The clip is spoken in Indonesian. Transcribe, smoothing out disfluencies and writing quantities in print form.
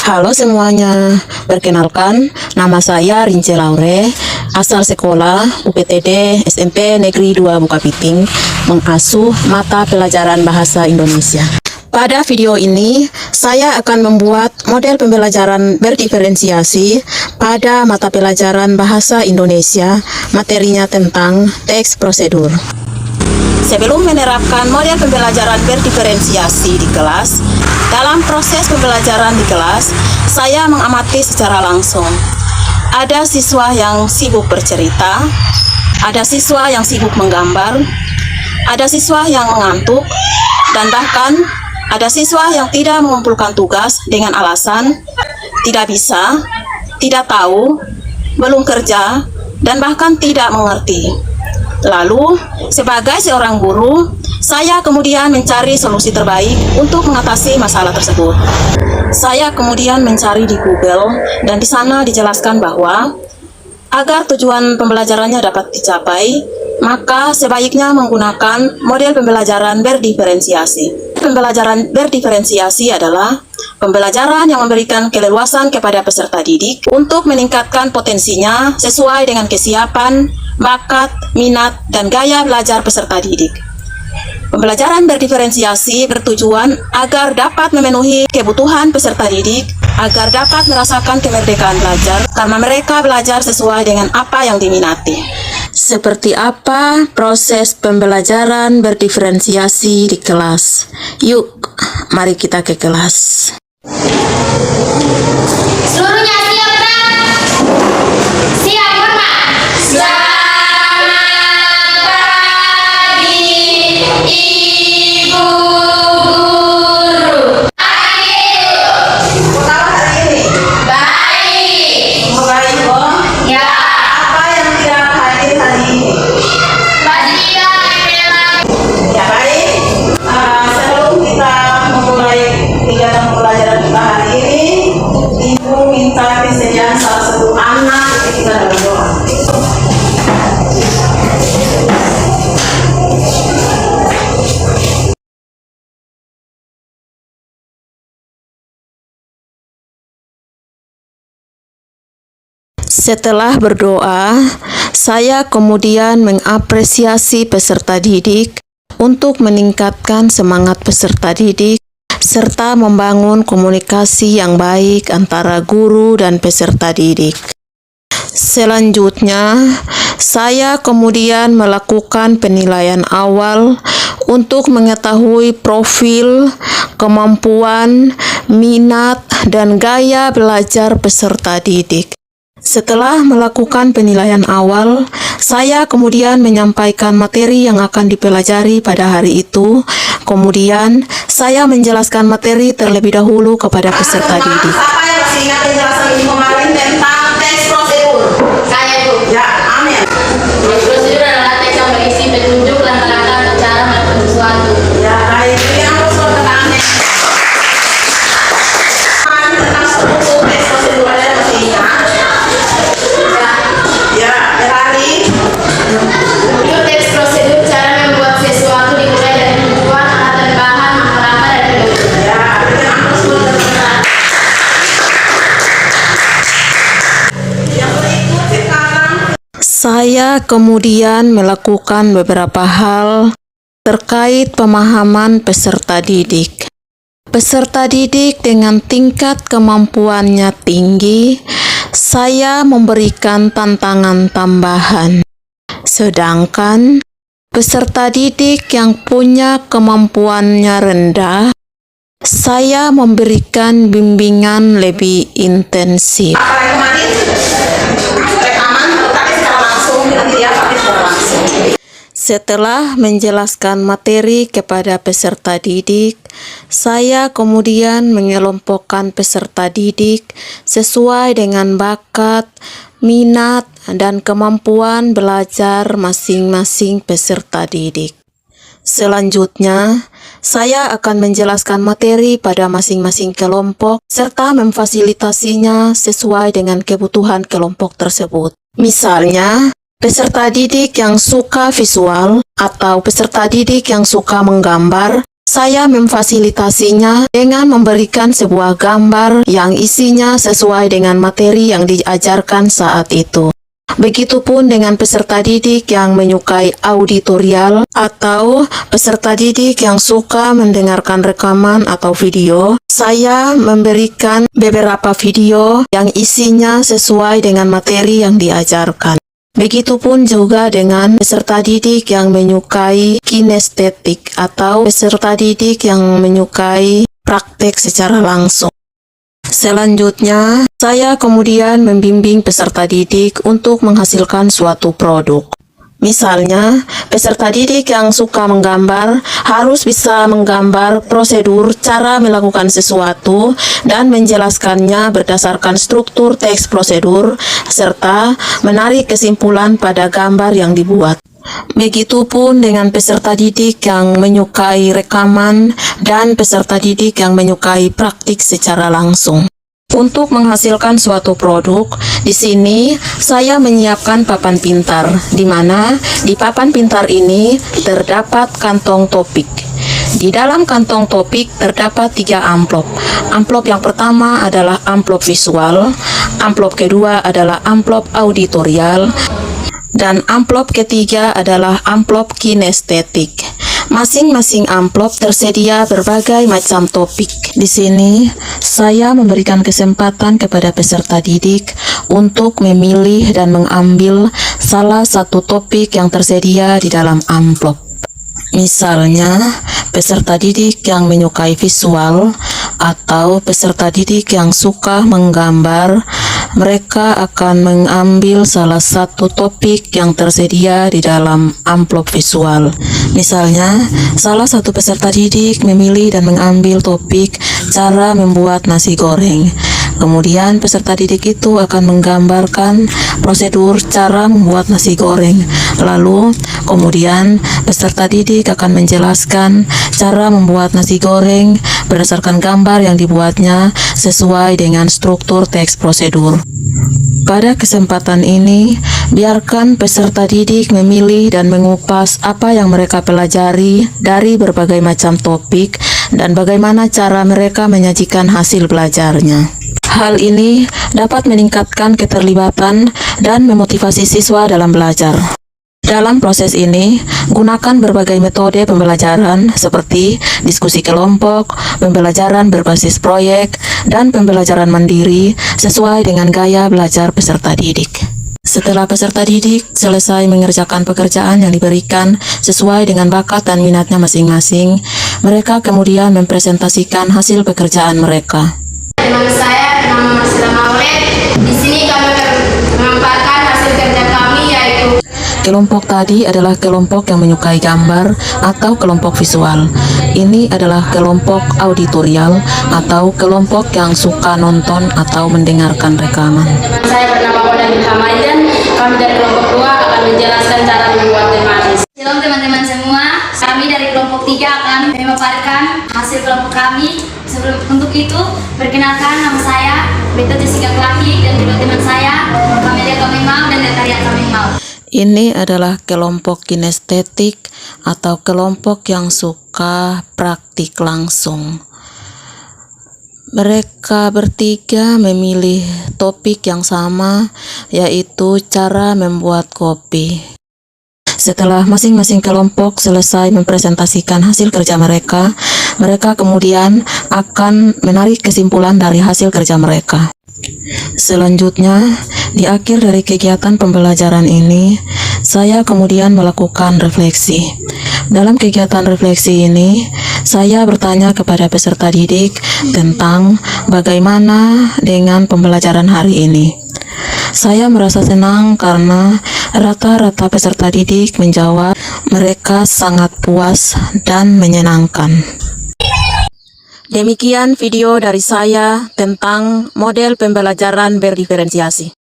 Halo semuanya, perkenalkan nama saya Rince Laure, asal sekolah UPTD SMP Negeri 2 Bukapiting, mengasuh mata pelajaran Bahasa Indonesia. Pada video ini, saya akan membuat model pembelajaran berdiferensiasi pada mata pelajaran Bahasa Indonesia, materinya tentang teks prosedur. Sebelum menerapkan model pembelajaran berdiferensiasi di kelas, dalam proses pembelajaran di kelas, saya mengamati secara langsung. Ada siswa yang sibuk bercerita, ada siswa yang sibuk menggambar, ada siswa yang mengantuk, dan bahkan ada siswa yang tidak mengumpulkan tugas dengan alasan tidak bisa, tidak tahu, belum kerja, dan bahkan tidak mengerti. Lalu, sebagai seorang guru, saya kemudian mencari solusi terbaik untuk mengatasi masalah tersebut. Saya kemudian mencari di Google, dan di sana dijelaskan bahwa agar tujuan pembelajarannya dapat dicapai, maka sebaiknya menggunakan model pembelajaran berdiferensiasi. Pembelajaran berdiferensiasi adalah pembelajaran yang memberikan keleluasan kepada peserta didik untuk meningkatkan potensinya sesuai dengan kesiapan, bakat, minat, dan gaya belajar peserta didik. Pembelajaran berdiferensiasi bertujuan agar dapat memenuhi kebutuhan peserta didik, agar dapat merasakan kemerdekaan belajar karena mereka belajar sesuai dengan apa yang diminati. Seperti apa proses pembelajaran berdiferensiasi di kelas? Yuk, mari kita ke kelas. Seluruhnya siap, Pak? Siap, Pak? Selamat pagi, Ibu Guru. Pertama hari ini. Baik. Baik, Om. Ya. Apa yang tidak hadir hari ini? Ya baik, sebelum kita memulai kegiatan pembelajaran kita hari ini, Ibu minta kesediaan salah satu anak kita dalam doa. Setelah berdoa, saya kemudian mengapresiasi peserta didik untuk meningkatkan semangat peserta didik serta membangun komunikasi yang baik antara guru dan peserta didik. Selanjutnya, saya kemudian melakukan penilaian awal untuk mengetahui profil, kemampuan, minat, dan gaya belajar peserta didik. Setelah melakukan penilaian awal, saya kemudian menyampaikan materi yang akan dipelajari pada hari itu. Kemudian, saya menjelaskan materi terlebih dahulu kepada peserta didik. Siapa yang masih ingat penjelasan ini kemarin tentang teks prosedur? Saya, Bu. Ya, amin. Teks prosedur adalah teks yang berisi petunjuk langkah-langkah atau cara melakukan sesuatu. Ya, baik. Jadi yang harus pertanyaannya tentang struktur teks prosedur ada yang masih ingat? Ya, beralih. Untuk teks prosedur, cara membuat sesuatu dimulai dari tujuan, alat dan bahan, langkah-langkah, dan petunjuk. Ya, yang harus pertanyaannya. Yang berikut sekarang. Saya kemudian melakukan beberapa hal terkait pemahaman peserta didik. Peserta didik dengan tingkat kemampuannya tinggi, saya memberikan tantangan tambahan. Sedangkan peserta didik yang punya kemampuannya rendah, saya memberikan bimbingan lebih intensif. Apa yang kemarin? Rekaman, tapi secara langsung, nanti ya, tapi secara langsung. Setelah menjelaskan materi kepada peserta didik, saya kemudian mengelompokkan peserta didik sesuai dengan bakat, minat, dan kemampuan belajar masing-masing peserta didik. Selanjutnya, saya akan menjelaskan materi pada masing-masing kelompok serta memfasilitasinya sesuai dengan kebutuhan kelompok tersebut. Misalnya, peserta didik yang suka visual atau peserta didik yang suka menggambar Saya memfasilitasinya dengan memberikan sebuah gambar yang isinya sesuai dengan materi yang diajarkan saat itu. Begitupun dengan peserta didik yang menyukai auditorial atau peserta didik yang suka mendengarkan rekaman atau video. Saya memberikan beberapa video yang isinya sesuai dengan materi yang diajarkan. Begitupun juga dengan peserta didik yang menyukai kinestetik atau peserta didik yang menyukai praktek secara langsung. Selanjutnya, saya kemudian membimbing peserta didik untuk menghasilkan suatu produk. Misalnya, peserta didik yang suka menggambar harus bisa menggambar prosedur cara melakukan sesuatu dan menjelaskannya berdasarkan struktur teks prosedur, serta menarik kesimpulan pada gambar yang dibuat. Begitupun dengan peserta didik yang menyukai rekaman dan peserta didik yang menyukai praktik secara langsung. Untuk menghasilkan suatu produk, di sini saya menyiapkan papan pintar, di mana di papan pintar ini terdapat kantong topik. Di dalam kantong topik terdapat 3 amplop. Amplop yang pertama adalah amplop visual, amplop kedua adalah amplop auditorial, dan amplop ketiga adalah amplop kinestetik. Masing-masing amplop tersedia berbagai macam topik. Di sini, saya memberikan kesempatan kepada peserta didik untuk memilih dan mengambil salah satu topik yang tersedia di dalam amplop. Misalnya, peserta didik yang menyukai visual atau peserta didik yang suka menggambar, mereka akan mengambil salah satu topik yang tersedia di dalam amplop visual. Misalnya, salah satu peserta didik memilih dan mengambil topik cara membuat nasi goreng. Kemudian peserta didik itu akan menggambarkan prosedur cara membuat nasi goreng. Lalu, kemudian peserta didik akan menjelaskan cara membuat nasi goreng berdasarkan gambar yang dibuatnya sesuai dengan struktur teks prosedur. Pada kesempatan ini, biarkan peserta didik memilih dan mengupas apa yang mereka pelajari dari berbagai macam topik dan bagaimana cara mereka menyajikan hasil belajarnya. Hal ini dapat meningkatkan keterlibatan dan memotivasi siswa dalam belajar. Dalam proses ini, gunakan berbagai metode pembelajaran seperti diskusi kelompok, pembelajaran berbasis proyek, dan pembelajaran mandiri sesuai dengan gaya belajar peserta didik. Setelah peserta didik selesai mengerjakan pekerjaan yang diberikan sesuai dengan bakat dan minatnya masing-masing, mereka kemudian mempresentasikan hasil pekerjaan mereka. Teman saya bernama Marcela Maulid. Di sini kami akan memaparkan hasil kerja kami, yaitu Kelompok tadi adalah kelompok yang menyukai gambar atau kelompok visual. Ini adalah kelompok auditorial atau kelompok yang suka nonton atau mendengarkan rekaman. saya bernama Oda bin Hamaidan. Kami dari kelompok 2 akan menjelaskan cara membuat teh manis. Shalom teman-teman semua. Kami dari kelompok 3 akan memaparkan hasil kelompok kami. Untuk itu, perkenalkan nama saya Beto Jessica Klaki dan kedua teman saya Kamelia Kamimau dan Natalia Kamimau. Ini adalah kelompok kinestetik atau kelompok yang suka praktik langsung. Mereka bertiga memilih topik yang sama, yaitu cara membuat kopi. Setelah masing-masing kelompok selesai mempresentasikan hasil kerja mereka, mereka kemudian akan menarik kesimpulan dari hasil kerja mereka. Selanjutnya, di akhir dari kegiatan pembelajaran ini, saya kemudian melakukan refleksi. Dalam kegiatan refleksi ini, saya bertanya kepada peserta didik tentang bagaimana dengan pembelajaran hari ini. Saya merasa senang karena rata-rata peserta didik menjawab mereka sangat puas dan menyenangkan. Demikian video dari saya tentang model pembelajaran berdiferensiasi.